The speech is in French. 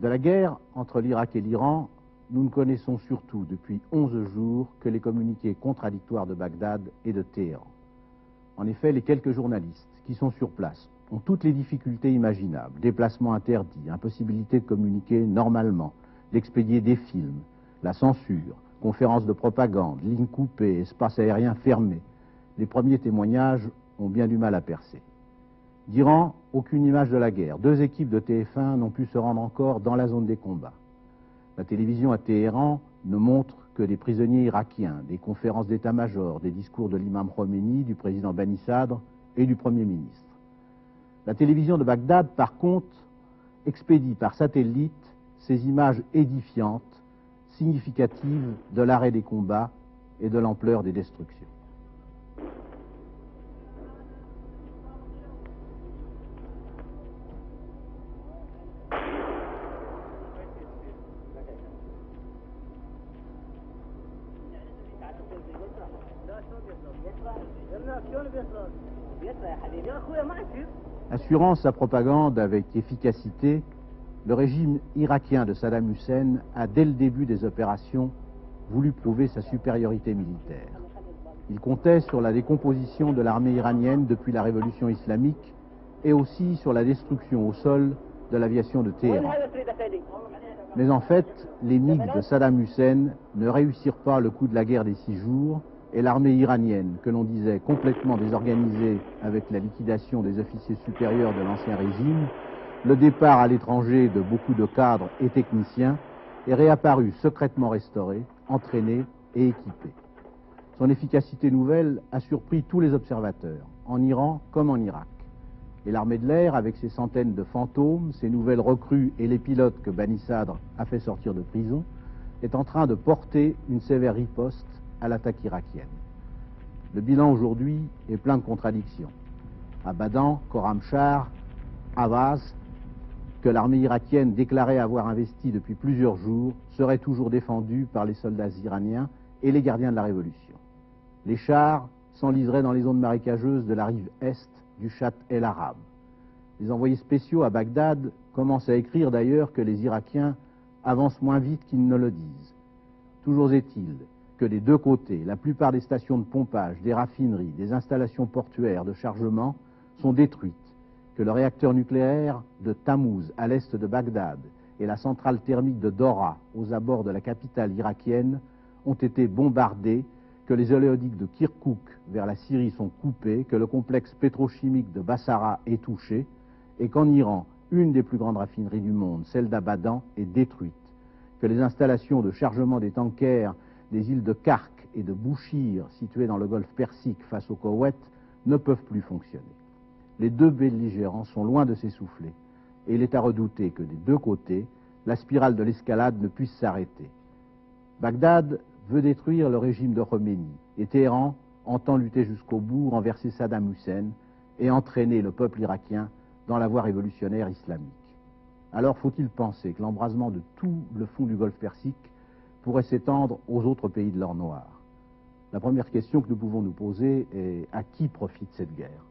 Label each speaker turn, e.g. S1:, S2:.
S1: De la guerre entre l'Irak et l'Iran, nous ne connaissons surtout depuis 11 jours que les communiqués contradictoires de Bagdad et de Téhéran. En effet, les quelques journalistes qui sont sur place ont toutes les difficultés imaginables, déplacements interdits, impossibilité de communiquer normalement, d'expédier des films, la censure, conférences de propagande, lignes coupées, espaces aériens fermés. Les premiers témoignages ont bien du mal à percer. D'Iran, aucune image de la guerre. 2 équipes de TF1 n'ont pu se rendre encore dans la zone des combats. La télévision à Téhéran ne montre que des prisonniers irakiens, des conférences d'état-major, des discours de l'imam Khomeini, du président Bani Sadr et du Premier ministre. La télévision de Bagdad, par contre, expédie par satellite ces images édifiantes, significatives de l'arrêt des combats et de l'ampleur des destructions. Assurant sa propagande avec efficacité, le régime irakien de Saddam Hussein a, dès le début des opérations, voulu prouver sa supériorité militaire. Il comptait sur la décomposition de l'armée iranienne depuis la révolution islamique et aussi sur la destruction au sol de l'aviation de Téhéran. Mais en fait, les MiG de Saddam Hussein ne réussirent pas le coup de la guerre des 6 jours et l'armée iranienne, que l'on disait complètement désorganisée avec la liquidation des officiers supérieurs de l'ancien régime, le départ à l'étranger de beaucoup de cadres et techniciens, est réapparu secrètement restauré, entraîné et équipé. Son efficacité nouvelle a surpris tous les observateurs, en Iran comme en Irak. Et l'armée de l'air, avec ses centaines de fantômes, ses nouvelles recrues et les pilotes que Bani Sadr a fait sortir de prison, est en train de porter une sévère riposte à l'attaque irakienne. Le bilan aujourd'hui est plein de contradictions. À Badan, Khorramshahr, Ahvaz, que l'armée irakienne déclarait avoir investi depuis plusieurs jours, serait toujours défendue par les soldats iraniens et les gardiens de la révolution. Les chars s'enliseraient dans les zones marécageuses de la rive est du Chat El Arab. Les envoyés spéciaux à Bagdad commencent à écrire d'ailleurs que les Irakiens avancent moins vite qu'ils ne le disent. Toujours est-il que des 2 côtés, la plupart des stations de pompage, des raffineries, des installations portuaires de chargement sont détruites, que le réacteur nucléaire de Tammuz à l'est de Bagdad et la centrale thermique de Dora aux abords de la capitale irakienne ont été bombardés, que les oléoducs de Kirkouk vers la Syrie sont coupés, que le complexe pétrochimique de Bassara est touché et qu'en Iran, une des plus grandes raffineries du monde, celle d'Abadan, est détruite, que les installations de chargement des tankers des îles de Kark et de Bouchir, situées dans le golfe Persique face au Koweït, ne peuvent plus fonctionner. Les 2 belligérants sont loin de s'essouffler et il est à redouter que des 2 côtés, la spirale de l'escalade ne puisse s'arrêter. Bagdad veut détruire le régime de Khomeini et Téhéran entend lutter jusqu'au bout, renverser Saddam Hussein et entraîner le peuple irakien dans la voie révolutionnaire islamique. Alors faut-il penser que l'embrasement de tout le fond du golfe Persique pourrait s'étendre aux autres pays de l'or noir? La première question que nous pouvons nous poser est: à qui profite cette guerre?